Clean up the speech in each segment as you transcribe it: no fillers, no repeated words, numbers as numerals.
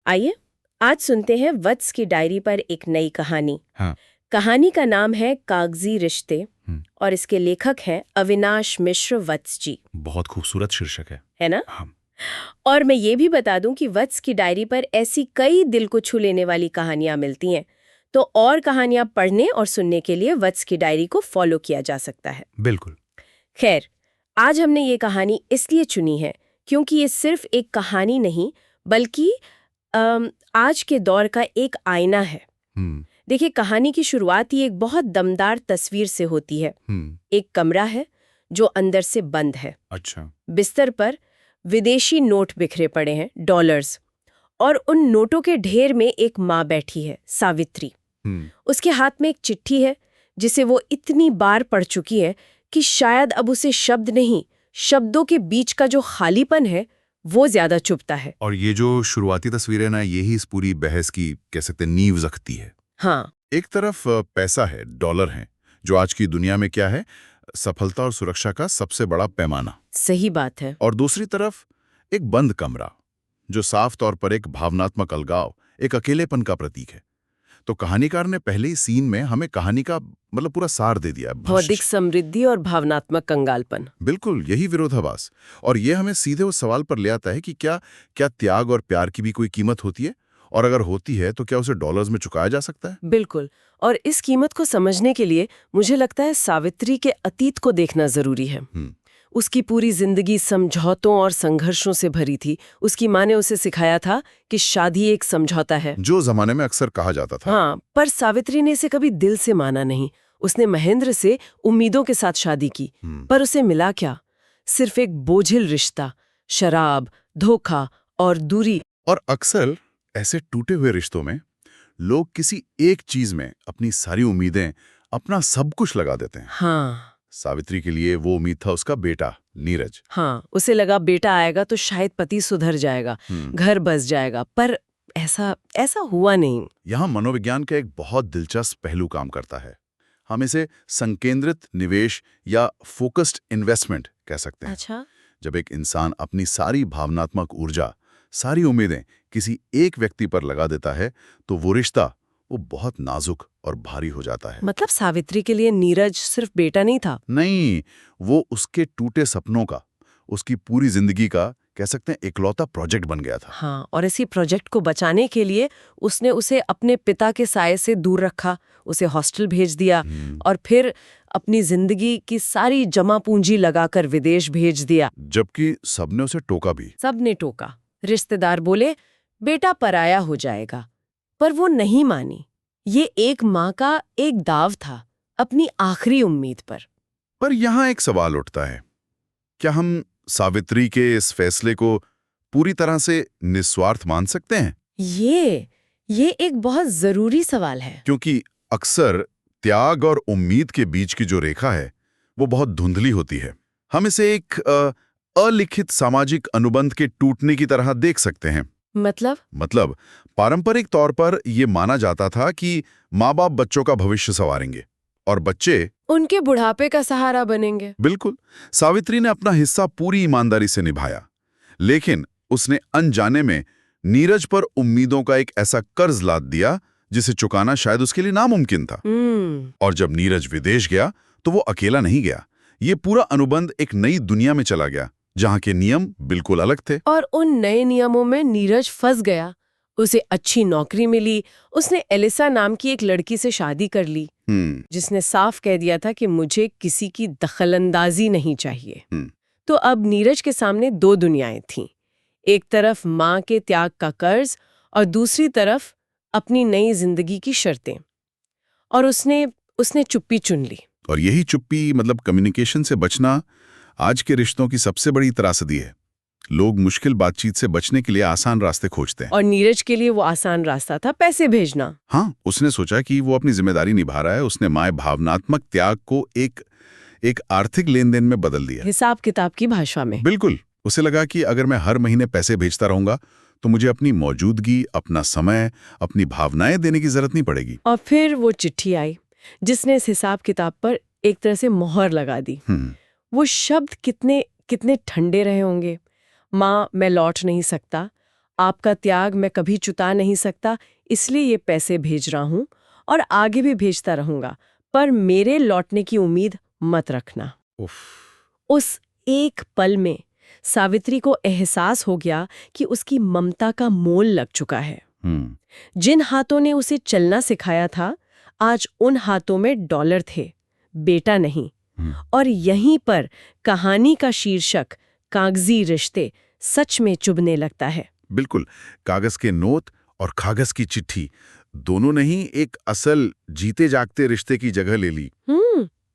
आइए आज सुनते हैं वत्स की डायरी पर एक नई कहानी। हाँ। कहानी का नाम है कागजी रिश्ते और इसके लेखक हैं अविनाश मिश्र वत्स जी। बहुत खूबसूरत शीर्षक है ना? हाँ। और मैं ये भी बता दूं कि वत्स की डायरी पर ऐसी कई दिल को छू लेने वाली कहानियां मिलती हैं, तो और कहानियां पढ़ने और सुनने के लिए वत्स की डायरी को फॉलो किया जा सकता है। बिल्कुल। खैर, आज हमने ये कहानी इसलिए चुनी है क्योंकि ये सिर्फ एक कहानी नहीं बल्कि आज के दौर का एक आईना है। देखिए, कहानी की शुरुआत ही एक बहुत दमदार तस्वीर से होती है। एक कमरा है जो अंदर से बंद है। अच्छा। बिस्तर पर विदेशी नोट बिखरे पड़े हैं, डॉलर्स, और उन नोटों के ढेर में एक माँ बैठी है, सावित्री। उसके हाथ में एक चिट्ठी है जिसे वो इतनी बार पढ़ चुकी है कि शायद अब उसे शब्द नहीं, शब्दों के बीच का जो खालीपन है वो ज्यादा चुभता है। और ये जो शुरुआती तस्वीर है ना, यही इस पूरी बहस की कह सकते हैं नींव रखती है। हाँ, एक तरफ पैसा है, डॉलर है, जो आज की दुनिया में क्या है, सफलता और सुरक्षा का सबसे बड़ा पैमाना। सही बात है। और दूसरी तरफ एक बंद कमरा जो साफ तौर पर एक भावनात्मक अलगाव, एक अकेलेपन का प्रतीक है। तो कहानीकार ने पहले ही सीन में हमें कहानी का मतलब पूरा सार दे दिया। बौद्धिक समृद्धि और भावनात्मक कंगालपन। बिल्कुल, यही विरोधाभास। और ये हमें सीधे उस सवाल पर ले आता है कि क्या त्याग और प्यार की भी कोई कीमत होती है, और अगर होती है तो क्या उसे डॉलर्स में चुकाया जा सकता है? बिल्कुल। और इस कीमत को समझने के लिए मुझे लगता है सावित्री के अतीत को देखना जरूरी है। उसकी पूरी जिंदगी समझौतों और संघर्षों से भरी थी। उसकी माँ ने उसे सिखाया था कि शादी एक समझौता है, जो जमाने में अक्सर कहा जाता था। हाँ, पर सावित्री ने इसे कभी दिल से माना नहीं। उसने महेंद्र से उम्मीदों के साथ शादी की, पर उसे मिला क्या? सिर्फ एक बोझिल रिश्ता, शराब, धोखा और दूरी। और अक्सर ऐसे टूटे हुए रिश्तों में लोग किसी एक चीज में अपनी सारी उम्मीदें, अपना सब कुछ लगा देते हैं। हाँ, सावित्री के लिए वो उम्मीद था उसका बेटा नीरज। हाँ, उसे लगा बेटा आएगा तो शायद पति सुधर जाएगा, घर बस जाएगा, पर ऐसा हुआ नहीं। यहाँ मनोविज्ञान का एक बहुत दिलचस्प पहलू काम करता है। हम इसे संकेंद्रित निवेश या फोकस्ड इन्वेस्टमेंट कह सकते हैं। अच्छा। जब एक इंसान अपनी सारी भावनात्मक ऊर्जा, सारी उम्मीदें किसी एक व्यक्ति पर लगा देता है, तो वो रिश्ता वो बहुत नाजुक और भारी हो जाता है। मतलब सावित्री के लिए नीरज सिर्फ बेटा नहीं था। नहीं, वो उसके टूटे सपनों का, उसकी पूरी जिंदगी का कह सकते हैं इकलौता प्रोजेक्ट बन गया था। हाँ, और इसी प्रोजेक्ट को बचाने के लिए उसने उसे अपने पिता के साये से दूर रखा, उसे हॉस्टल भेज दिया और फिर अपनी जिंदगी की सारी जमा पूंजी लगाकर विदेश भेज दिया। जबकि सबने उसे टोका भी। सबने टोका। रिश्तेदार बोले बेटा पराया हो जाएगा, पर वो नहीं मानी। ये एक माँ का एक दाव था अपनी आखिरी उम्मीद पर। पर यहाँ एक सवाल उठता है, क्या हम सावित्री के इस फैसले को पूरी तरह से निस्वार्थ मान सकते हैं? ये एक बहुत जरूरी सवाल है। क्योंकि अक्सर त्याग और उम्मीद के बीच की जो रेखा है वो बहुत धुंधली होती है। हम इसे एक अलिखित सामाजिक अनुबंध के टूटने की तरह देख सकते हैं। मतलब पारंपरिक तौर पर यह माना जाता था कि माँ बाप बच्चों का भविष्य संवारेंगे और बच्चे उनके बुढ़ापे का सहारा बनेंगे। बिल्कुल। सावित्री ने अपना हिस्सा पूरी ईमानदारी से निभाया, लेकिन उसने अनजाने में नीरज पर उम्मीदों का एक ऐसा कर्ज लाद दिया जिसे चुकाना शायद उसके लिए नामुमकिन था। और जब नीरज विदेश गया तो वो अकेला नहीं गया। ये पूरा अनुबंध एक नई दुनिया में चला गया जहाँ के नियम बिल्कुल अलग थे। और उन नए नियमों में नीरज फंस गया। उसे अच्छी नौकरी मिली, उसने एलिसा नाम की एक लड़की से शादी कर ली जिसने साफ कह दिया था कि मुझे किसी की दखलंदाजी नहीं चाहिए। तो अब नीरज के सामने दो दुनियाएं थीं। एक तरफ माँ के त्याग का कर्ज और दूसरी तरफ अपनी नई जिंदगी की शर्तें। और उसने चुप्पी चुन ली। और यही चुप्पी, मतलब कम्युनिकेशन से बचना, आज के रिश्तों की सबसे बड़ी त्रासदी है। लोग मुश्किल बातचीत से बचने के लिए आसान रास्ते खोजते हैं। और नीरज के लिए वो आसान रास्ता था पैसे भेजना। हाँ, उसने सोचा कि वो अपनी जिम्मेदारी निभा रहा है। उसने माए भावनात्मक त्याग को एक आर्थिक लेन देन में बदल दिया, हिसाब किताब की भाषा में। बिल्कुल। उसे लगा कि अगर मैं हर महीने पैसे भेजता रहूंगा तो मुझे अपनी मौजूदगी, अपना समय, अपनी भावनाएं देने की जरूरत नहीं पड़ेगी। और फिर वो चिट्ठी आई जिसने इस हिसाब किताब पर एक तरह से मोहर लगा दी। वो शब्द कितने ठंडे रहे होंगे। माँ, मैं लौट नहीं सकता, आपका त्याग मैं कभी चुता नहीं सकता, इसलिए ये पैसे भेज रहा हूं और आगे भी भेजता रहूंगा, पर मेरे लौटने की उम्मीद मत रखना। उफ। उस एक पल में सावित्री को एहसास हो गया कि उसकी ममता का मोल लग चुका है। जिन हाथों ने उसे चलना सिखाया था, आज उन हाथों में डॉलर थे, बेटा नहीं। और यहीं पर कहानी का शीर्षक कागजी रिश्ते सच में चुभने लगता है। बिल्कुल, कागज के नोट और कागज की चिट्ठी दोनों ने ही एक असल जीते जागते रिश्ते की जगह ले ली।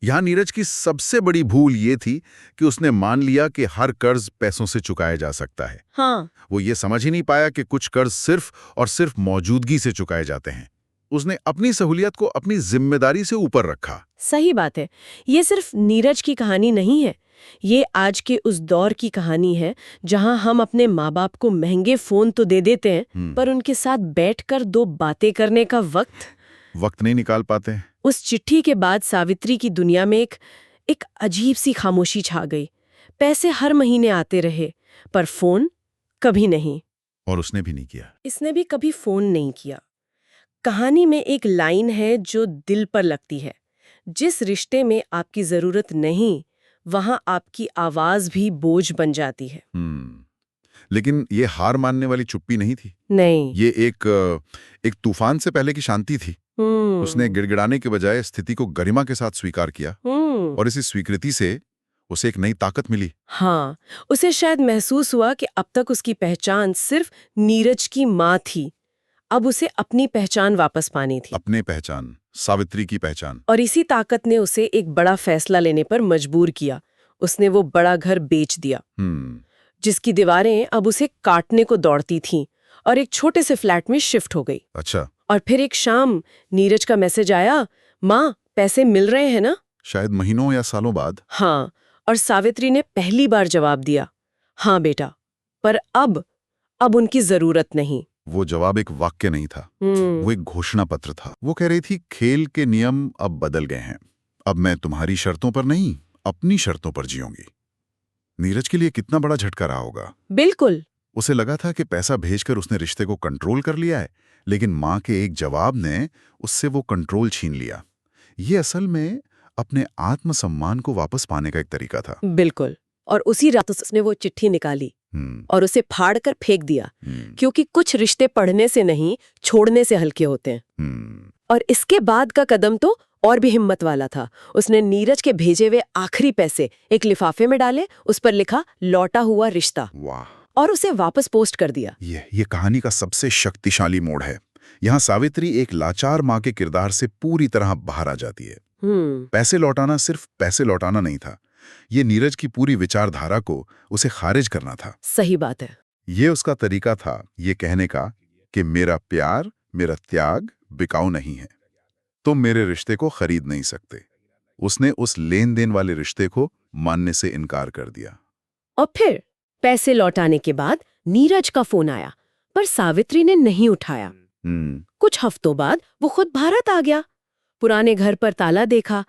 यहाँ नीरज की सबसे बड़ी भूल ये थी कि उसने मान लिया कि हर कर्ज पैसों से चुकाया जा सकता है। हाँ। वो ये समझ ही नहीं पाया कि कुछ कर्ज सिर्फ और सिर्फ मौजूदगी से चुकाए जाते हैं। उसने अपनी सहूलियत को अपनी जिम्मेदारी से ऊपर रखा। सही बात है। ये सिर्फ नीरज की कहानी नहीं है, ये आज के उस दौर की कहानी है जहां हम अपने माँ बाप को महंगे फोन तो दे देते हैं, पर उनके साथ बैठकर दो बातें करने का वक्त नहीं निकाल पाते। उस चिट्ठी के बाद सावित्री की दुनिया में एक अजीब सी खामोशी छा गई। पैसे हर महीने आते रहे, पर फोन कभी नहीं। और उसने भी नहीं किया। इसने भी कभी फोन नहीं किया। कहानी में एक लाइन है जो दिल पर लगती है, जिस रिश्ते में आपकी जरूरत नहीं, वहां आपकी आवाज भी बोझ बन जाती है। लेकिन ये हार मानने वाली चुप्पी नहीं थी। नहीं, ये एक तूफान से पहले की शांति थी। उसने गिड़गिड़ाने के बजाय स्थिति को गरिमा के साथ स्वीकार किया, और इसी स्वीकृति से उसे एक नई ताकत मिली। हाँ, उसे शायद महसूस हुआ कि अब तक उसकी पहचान सिर्फ नीरज की माँ थी, अब उसे अपनी पहचान वापस पानी थी। अपने पहचान, सावित्री की पहचान। और इसी ताकत ने उसे एक बड़ा फैसला लेने पर मजबूर किया। उसने वो बड़ा घर बेच दिया, जिसकी दीवारें अब उसे काटने को दौड़ती थीं, और एक छोटे से फ्लैट में शिफ्ट हो गई। अच्छा। और फिर एक शाम नीरज का मैसेज आया, माँ पैसे मिल रहे हैं ना? शायद महीनों या सालों बाद। हाँ, और सावित्री ने पहली बार जवाब दिया, हाँ बेटा, पर अब उनकी जरूरत नहीं। वो जवाब एक वाक्य नहीं था, वो एक घोषणा पत्र था। वो कह रही थी, खेल के नियम अब बदल गए हैं, अब मैं तुम्हारी शर्तों पर नहीं, अपनी शर्तों पर जीऊंगी। नीरज के लिए कितना बड़ा झटका रहा होगा। बिल्कुल। उसे लगा था कि पैसा भेजकर उसने रिश्ते को कंट्रोल कर लिया है, लेकिन माँ के एक जवाब ने उससे वो कंट्रोल छीन लिया। ये असल में अपने आत्मसम्मान को वापस पाने का एक तरीका था। बिल्कुल। और उसी रात उसने वो चिट्ठी निकाली और उसे फाड़ कर फेंक दिया, क्योंकि कुछ रिश्ते पढ़ने से नहीं, छोड़ने से हल्के होते हैं। और इसके बाद का कदम तो और भी हिम्मत वाला था। उसने नीरज के भेजे हुए आखिरी पैसे एक लिफाफे में डाले, उस पर लिखा लौटा हुआ रिश्ता। वाह। और उसे वापस पोस्ट कर दिया। ये कहानी का सबसे शक्तिशाली मोड़ है। यहाँ सावित्री एक लाचार माँ के किरदार से पूरी तरह बाहर आ जाती है। पैसे लौटाना सिर्फ पैसे लौटाना नहीं था, ये नीरज की पूरी विचारधारा को उसे खारिज करना था। सही बात है। ये उसका तरीका था ये कहने का कि मेरा प्यार, मेरा त्याग बिकाऊ नहीं है, तुम मेरे रिश्ते को खरीद नहीं सकते। उसने उस लेन देन वाले रिश्ते को मानने से इनकार कर दिया। और फिर पैसे लौटाने के बाद नीरज का फोन आया, पर सावित्री ने नहीं उठाया। कुछ हफ्तों बाद वो खुद भारत आ गया। पुराने घर पर ताला देखा।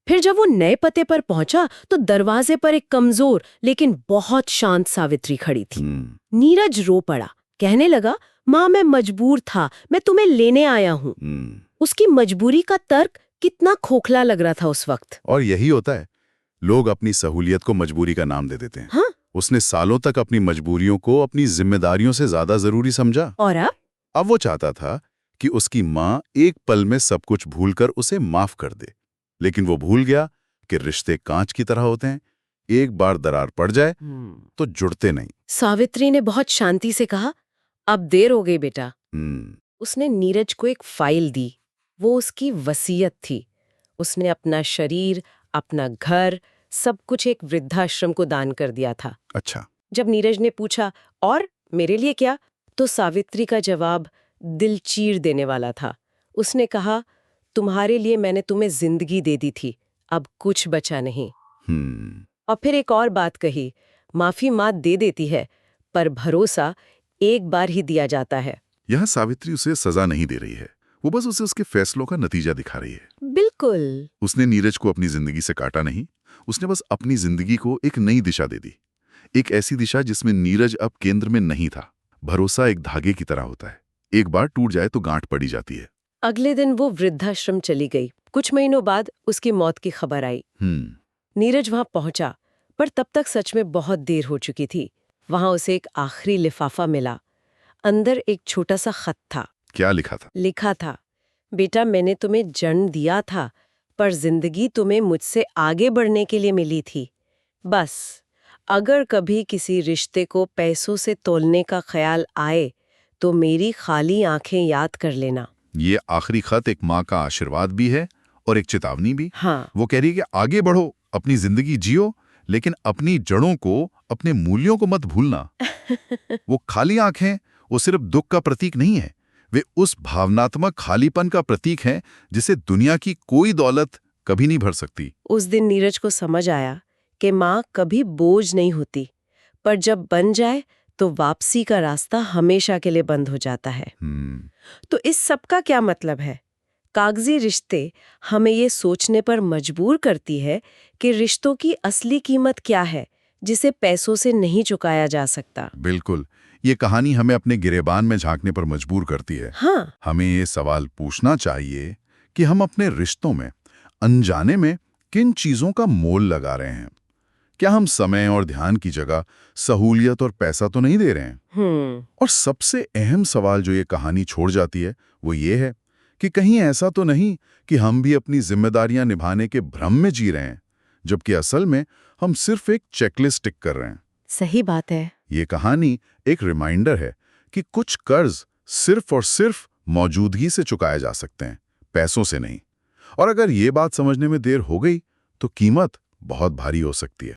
फिर जब वो नए पते पर पहुंचा तो दरवाजे पर एक कमजोर लेकिन बहुत शांत सावित्री खड़ी थी। नीरज रो पड़ा, कहने लगा, माँ मैं मजबूर था, मैं तुम्हें लेने आया हूँ। उसकी मजबूरी का तर्क कितना खोखला लग रहा था उस वक्त। और यही होता है, लोग अपनी सहूलियत को मजबूरी का नाम दे देते हैं। हाँ? उसने सालों तक अपनी मजबूरियों को अपनी जिम्मेदारियों से ज्यादा जरूरी समझा। और अब वो चाहता था कि उसकी माँ एक पल में सब कुछ भूलकर उसे माफ कर दे, लेकिन वो भूल गया कि रिश्ते कांच की तरह होते हैं, एक बार दरार पड़ जाए तो जुड़ते नहीं। सावित्री ने बहुत शांति से कहा, अब देर हो गई बेटा। उसने नीरज को एक फाइल दी, वो उसकी वसीयत थी। उसने अपना शरीर, अपना घर, सब कुछ एक वृद्धाश्रम को दान कर दिया था। अच्छा। जब नीरज ने पूछा, और मेरे लिए क्या, तो सावित्री का जवाब दिल चीर देने वाला था। उसने कहा, तुम्हारे लिए मैंने तुम्हें जिंदगी दे दी थी, अब कुछ बचा नहीं। और फिर एक और बात कही, माफी माँ दे देती है, पर भरोसा एक बार ही दिया जाता है। यहाँ सावित्री उसे सजा नहीं दे रही है, वो बस उसे उसके फैसलों का नतीजा दिखा रही है। बिल्कुल। उसने नीरज को अपनी जिंदगी से काटा नहीं, उसने बस अपनी जिंदगी को एक नई दिशा दे दी। एक ऐसी दिशा जिसमें नीरज अब केंद्र में नहीं था, भरोसा एक धागे की तरह होता है, एक बार टूट जाए तो गांठ पड़ी जाती है। अगले दिन वो वृद्धाश्रम चली गई। कुछ महीनों बाद उसकी मौत की खबर आई। नीरज वहां पहुंचा, पर तब तक सच में बहुत देर हो चुकी थी। वहां उसे एक आखिरी लिफाफा मिला। अंदर एक छोटा सा खत था। क्या लिखा था? लिखा था, बेटा मैंने तुम्हें जन्म दिया था, पर जिंदगी तुम्हें मुझसे आगे बढ़ने के लिए मिली थी। बस अगर कभी किसी रिश्ते को पैसों से तोलने का ख्याल आए तो मेरी खाली आंखें याद कर लेना। ये आखिरी खत एक माँ का आशीर्वाद भी है और एक चेतावनी भी। हाँ। वो कह रही है कि आगे बढ़ो, अपनी जिंदगी जियो, लेकिन अपनी जड़ों को, अपने मूल्यों को मत भूलना। वो खाली आंखें वो सिर्फ दुख का प्रतीक नहीं है, वे उस भावनात्मक खालीपन का प्रतीक हैं जिसे दुनिया की कोई दौलत कभी नहीं भर सकती। उस दिन नीरज को समझ आया कि माँ कभी बोझ नहीं होती, पर जब बन जाए तो वापसी का रास्ता हमेशा के लिए बंद हो जाता है। तो इस सब का क्या मतलब है? कागजी रिश्ते हमें ये सोचने पर मजबूर करती है कि रिश्तों की असली कीमत क्या है, जिसे पैसों से नहीं चुकाया जा सकता। बिल्कुल, ये कहानी हमें अपने गिरेबान में झांकने पर मजबूर करती है। हाँ। हमें ये सवाल पूछना चाहिए कि हम अपने रिश्तों में अनजाने में किन चीजों का मोल लगा रहे हैं। क्या हम समय और ध्यान की जगह सहूलियत और पैसा तो नहीं दे रहे हैं? और सबसे अहम सवाल जो ये कहानी छोड़ जाती है वो ये है कि कहीं ऐसा तो नहीं कि हम भी अपनी जिम्मेदारियां निभाने के भ्रम में जी रहे हैं, जबकि असल में हम सिर्फ एक चेकलिस्ट टिक कर रहे हैं। सही बात है। ये कहानी एक रिमाइंडर है कि कुछ कर्ज सिर्फ और सिर्फ मौजूदगी से चुकाए जा सकते हैं, पैसों से नहीं। और अगर ये बात समझने में देर हो गई तो कीमत बहुत भारी हो सकती है।